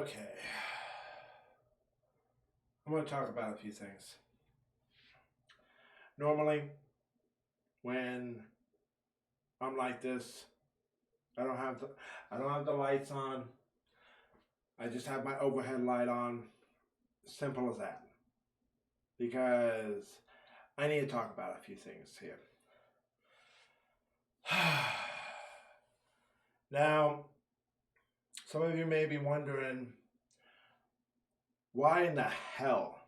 Okay. I'm going to talk about a few things. Normally, when I'm like this, I don't have the I don't have the lights on. I just have my overhead light on. Simple as that. Because I need to talk about a few things here. Now, some of you may be wondering, why in the hell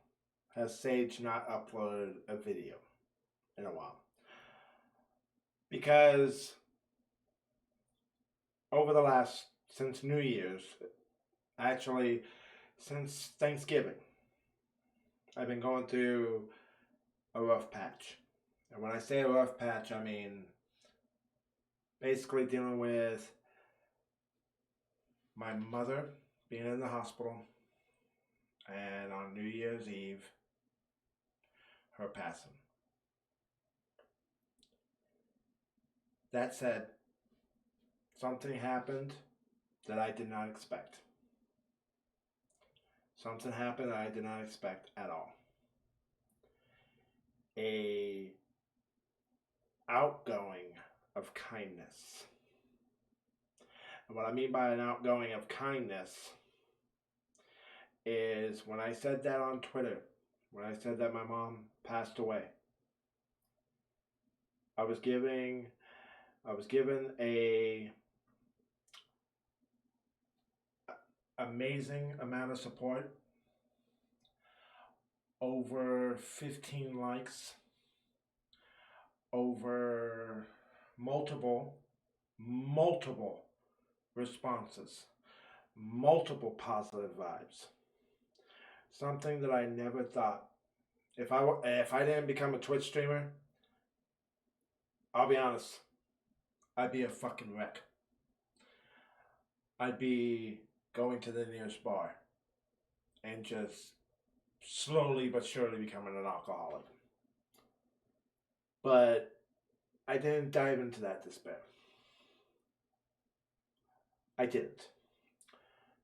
has Sage not uploaded a video in a while? Because since New Year's, actually since Thanksgiving, I've been going through a rough patch. And when I say a rough patch, I mean basically dealing with my mother being in the hospital, and on New Year's Eve, her passing. That said, something happened that I did not expect. Something happened that I did not expect at all. A outgoing of kindness. And what I mean by an outgoing of kindness is when I said that on Twitter, when I said that my mom passed away, I was given a amazing amount of support. Over 15 likes, over multiple responses, multiple positive vibes. Something that I never thought. If I didn't become a Twitch streamer, I'll be honest, I'd be a fucking wreck. I'd be going to the nearest bar and just slowly but surely becoming an alcoholic. But I didn't dive into that despair. I didn't.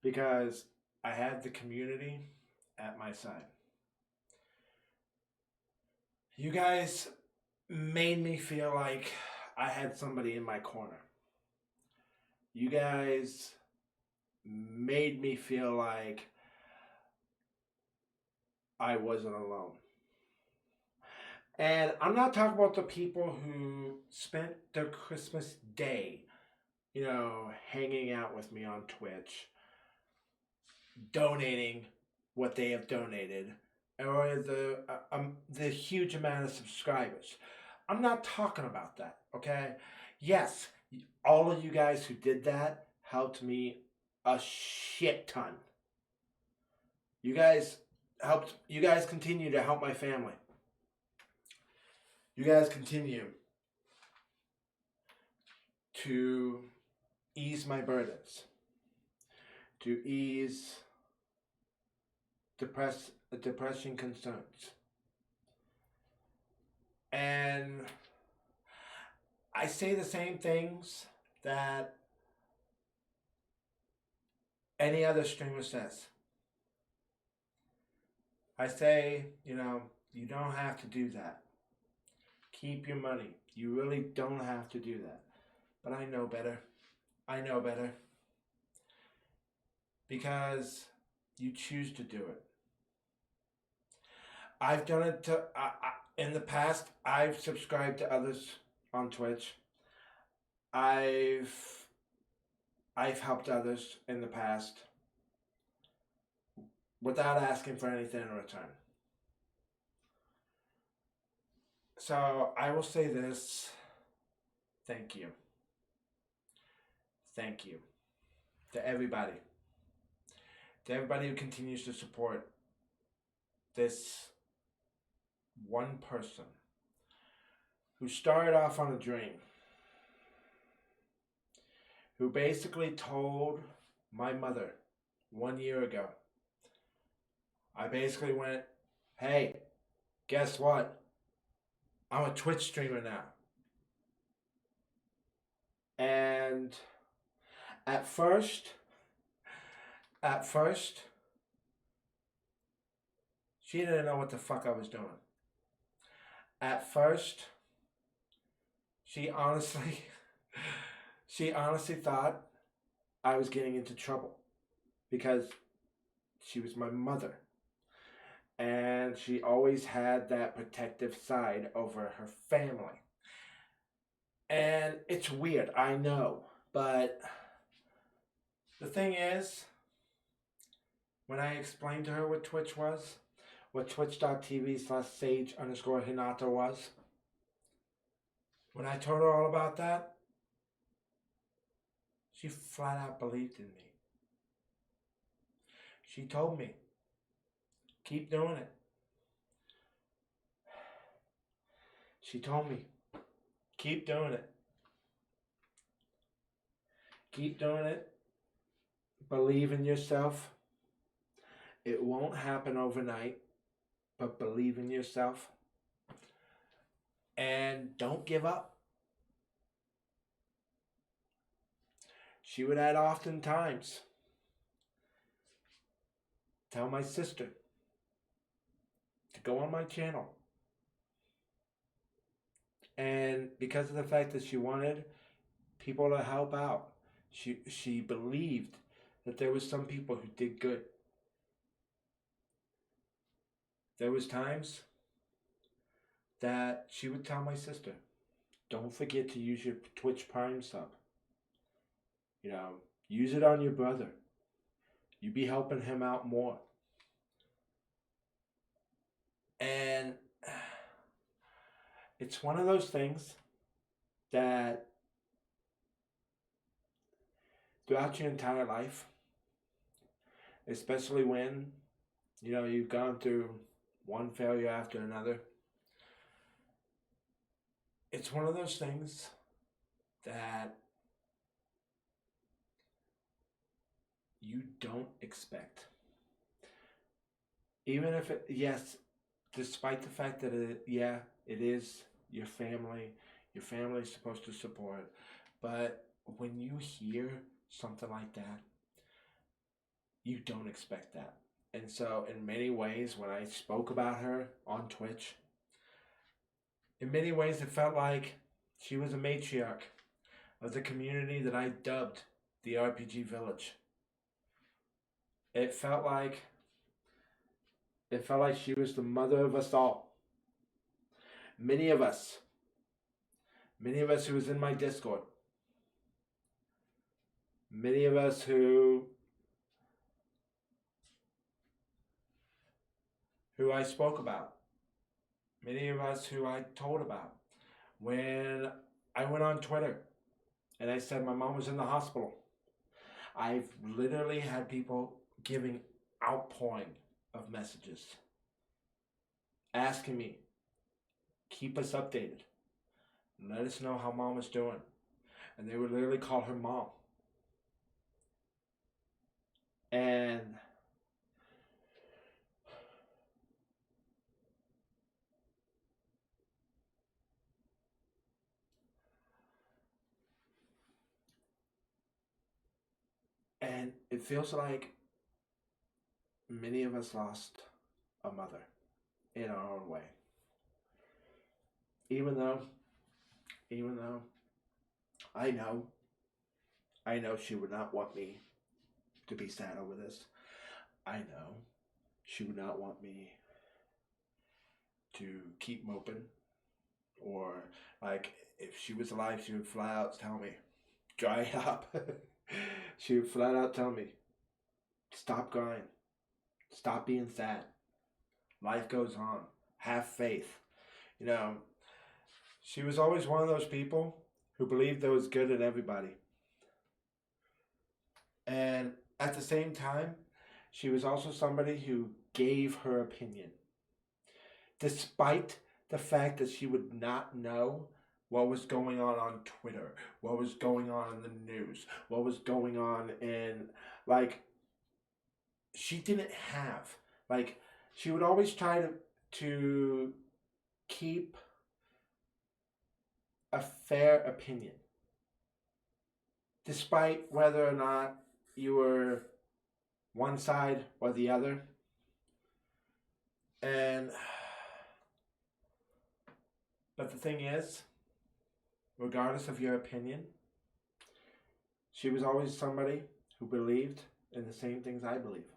Because I had the community at my side. You guys made me feel like I had somebody in my corner. You guys made me feel like I wasn't alone. And I'm not talking about the people who spent their Christmas day, hanging out with me on Twitch, donating what they have donated, or the huge amount of subscribers. I'm not talking about that, okay? Yes, all of you guys who did that helped me a shit ton. You guys continue to help my family. You guys continue to ease my burdens, to ease depression concerns. And I say the same things that any other streamer says. I say, you don't have to do that. Keep your money. You really don't have to do that. But I know better. I know better. Because you choose to do it. I've done it in the past. I've subscribed to others on Twitch. I've helped others in the past without asking for anything in return. So I will say this. Thank you. Thank you to everybody. To everybody who continues to support this one person who started off on a dream, who basically told my mother 1 year ago, I basically went, hey, guess what? I'm a Twitch streamer now. And at first, At first, she didn't know what the fuck I was doing. At first, she honestly, she honestly thought I was getting into trouble because she was my mother. And she always had that protective side over her family. And it's weird, I know. But the thing is, when I explained to her what Twitch was, what twitch.tv/sage_Hinata was, when I told her all about that, she flat out believed in me. She told me, keep doing it. She told me, keep doing it. Keep doing it. Believe in yourself. It won't happen overnight, but believe in yourself. And don't give up. She would add oftentimes tell my sister to go on my channel. And because of the fact that she wanted people to help out, she believed that there was some people who did good. There was times that she would tell my sister, don't forget to use your Twitch Prime sub. You know, use it on your brother. You be helping him out more. And it's one of those things that throughout your entire life, especially when, you know, you've gone through one failure after another, it's one of those things that you don't expect. Even if it, yes, despite the fact that it is your family is supposed to support, but when you hear something like that, you don't expect that. And so in many ways, when I spoke about her on Twitch, in many ways it felt like she was a matriarch of the community that I dubbed the RPG Village. It felt like she was the mother of us all. Many of us who was in my Discord, many of us who I spoke about, many of us who I told about. When I went on Twitter and I said my mom was in the hospital, I've literally had people giving outpouring of messages asking me, keep us updated, let us know how mom is doing. And they would literally call her mom. And it feels like many of us lost a mother in our own way. Even though I know she would not want me to be sad over this. I know she would not want me to keep moping, or like if she was alive, she would flat out tell me, dry it up. She would flat out tell me, stop crying, stop being sad. Life goes on. Have faith. You know, she was always one of those people who believed there was good in everybody. And at the same time, she was also somebody who gave her opinion. Despite the fact that she would not know what was going on Twitter, what was going on in the news, what was going on in, like, she didn't have, like, she would always try to keep a fair opinion, despite whether or not you were one side or the other. And but the thing is, regardless of your opinion, she was always somebody who believed in the same things I believe.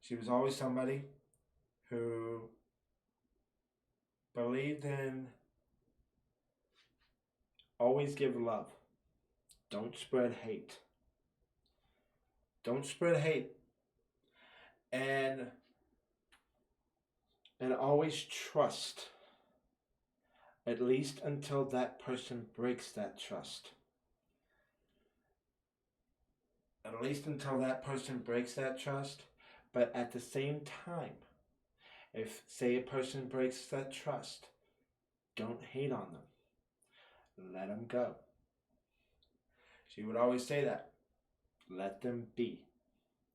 She was always somebody who believed in always give love. Don't spread hate. Don't spread hate. And always trust. At least until that person breaks that trust. At least until that person breaks that trust. But at the same time, if, say, a person breaks that trust, don't hate on them. Let them go. She would always say that. Let them be.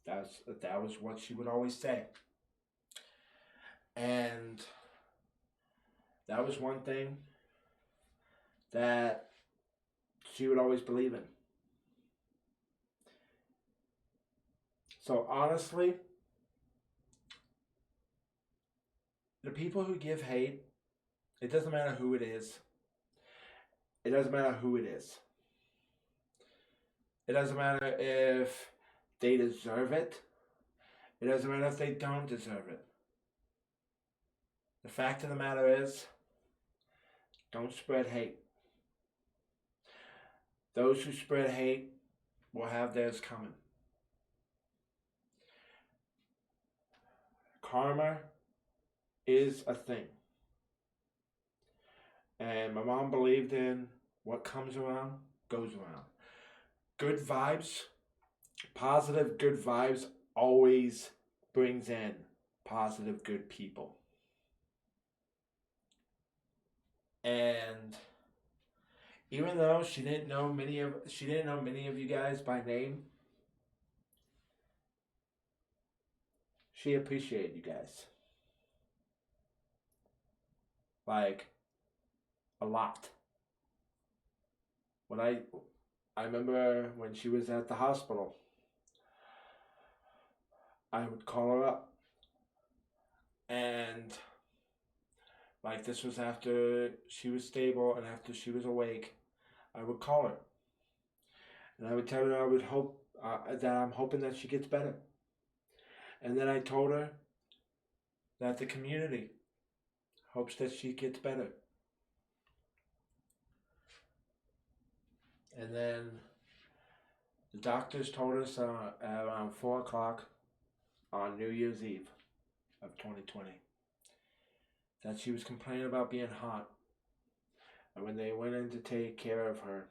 That was what she would always say. And that was one thing that she would always believe in. So honestly, the people who give hate, it doesn't matter who it is. It doesn't matter who it is. It doesn't matter if they deserve it. It doesn't matter if they don't deserve it. The fact of the matter is, don't spread hate. Those who spread hate will have theirs coming. Karma is a thing. And my mom believed in what comes around, goes around. Good vibes, positive good vibes always brings in positive good people. And even though she didn't know many of you guys by name, she appreciated you guys. Like, a lot. When I remember when she was at the hospital, I would call her up. And like, this was after she was stable and after she was awake, I would call her. And I would tell her I would hope that I'm hoping that she gets better. And then I told her that the community hopes that she gets better. And then the doctors told us at around 4 o'clock on New Year's Eve of 2020 that she was complaining about being hot. And when they went in to take care of her,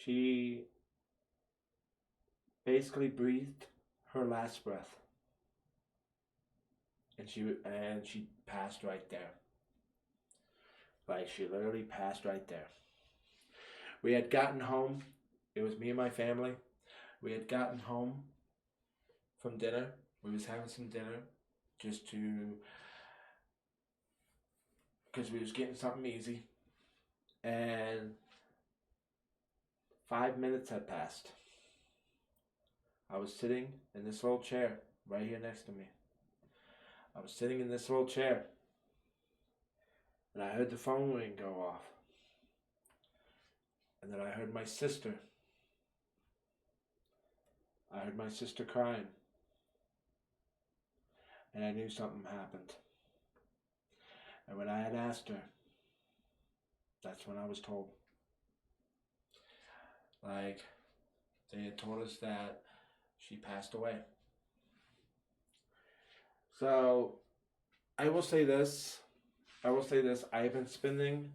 she basically breathed her last breath. And she passed right there. Like, she literally passed right there. We had gotten home. It was me and my family. We had gotten home from dinner. We was having some dinner just because we was getting something easy. And 5 minutes had passed. I was sitting in this little chair right here next to me. I was sitting in this little chair. And I heard the phone ring go off. And then I heard my sister. I heard my sister crying. And I knew something happened. And when I had asked her, that's when I was told. Like, they had told us that she passed away. So, I will say this. I have been spending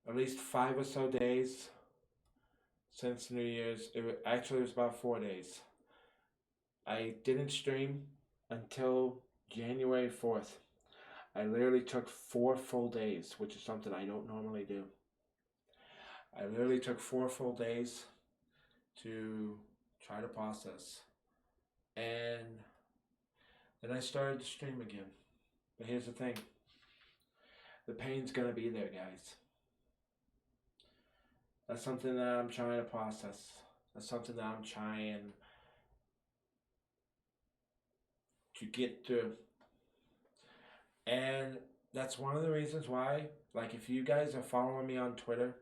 at least 5 or so days since New Year's. It was about 4 days. I didn't stream until January 4th. I literally took 4 full days, which is something I don't normally do. I literally took 4 full days to try to process. And then I started to stream again. But here's the thing. The pain's gonna be there, guys. That's something that I'm trying to process. That's something that I'm trying to get through. And that's one of the reasons why, like, if you guys are following me on Twitter,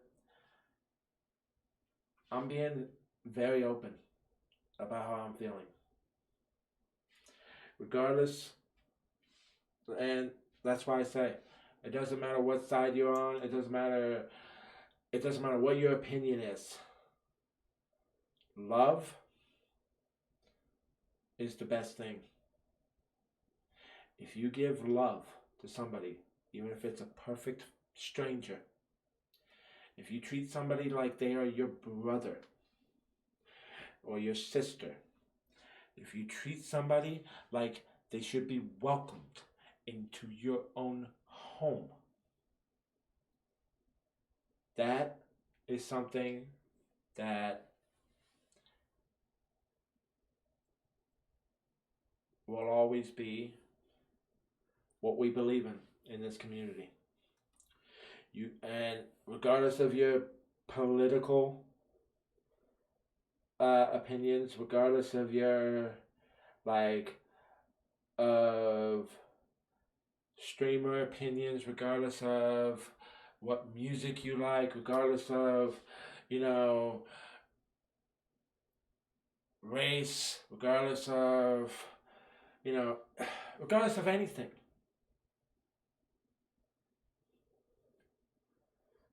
I'm being very open about how I'm feeling. Regardless, and that's why I say it doesn't matter what side you're on, it doesn't matter what your opinion is. Love is the best thing. If you give love to somebody, even if it's a perfect stranger, if you treat somebody like they are your brother or your sister, if you treat somebody like they should be welcomed into your own home, that is something that will always be what we believe in this community. You, and regardless of your political opinions, regardless of your like of streamer opinions, regardless of what music you like, regardless of, you know, race, regardless of, you know, regardless of anything.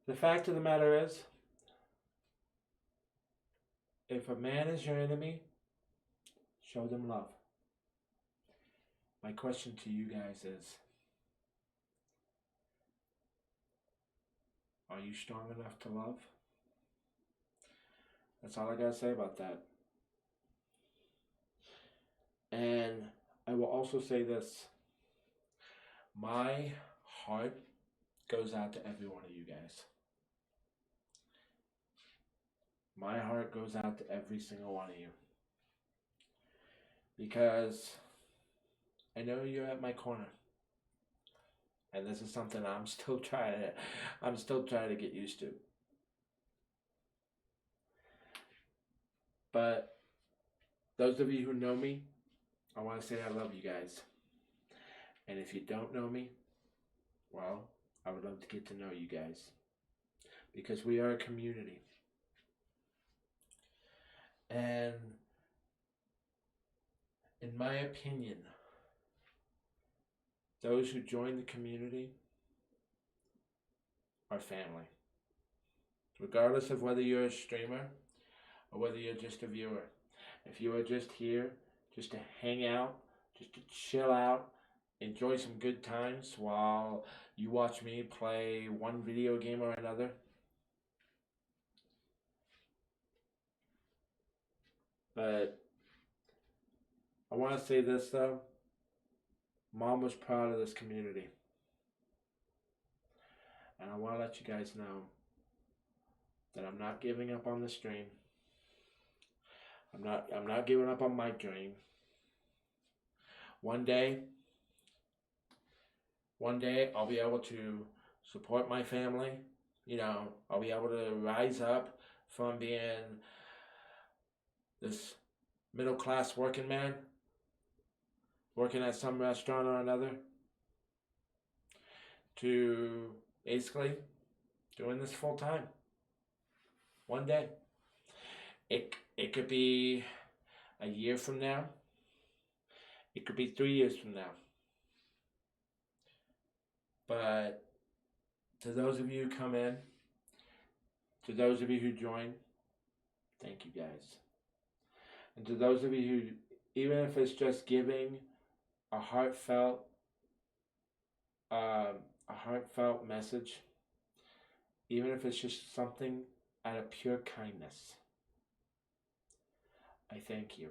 The fact of the matter is, if a man is your enemy, show them love. My question to you guys is, are you strong enough to love? That's all I gotta say about that. And I will also say this. My heart goes out to every one of you guys. My heart goes out to every single one of you. Because I know you're at my corner. And this is something I'm still trying to get used to. But those of you who know me, I want to say I love you guys. And if you don't know me, well, I would love to get to know you guys. Because we are a community. And in my opinion, those who join the community are family. Regardless of whether you're a streamer or whether you're just a viewer. If you are just here, just to hang out, just to chill out, enjoy some good times while you watch me play one video game or another. But I want to say this though. Mom was proud of this community. And I want to let you guys know that I'm not giving up on the stream. I'm not giving up on my dream. One day I'll be able to support my family. You know, I'll be able to rise up from being this middle class working man, working at some restaurant or another, to basically doing this full time. One day. It could be a year from now. It could be 3 years from now. But to those of you who come in, to those of you who join, thank you guys. And to those of you who, even if it's just giving a heartfelt message, even if it's just something out of pure kindness, I thank you.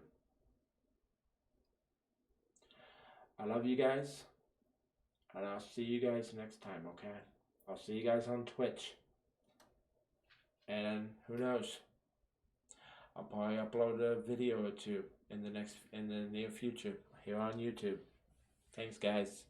I love you guys, and I'll see you guys next time, okay? I'll see you guys on Twitch. And who knows? I'll probably upload a video or two in the near future here on YouTube. Thanks, guys.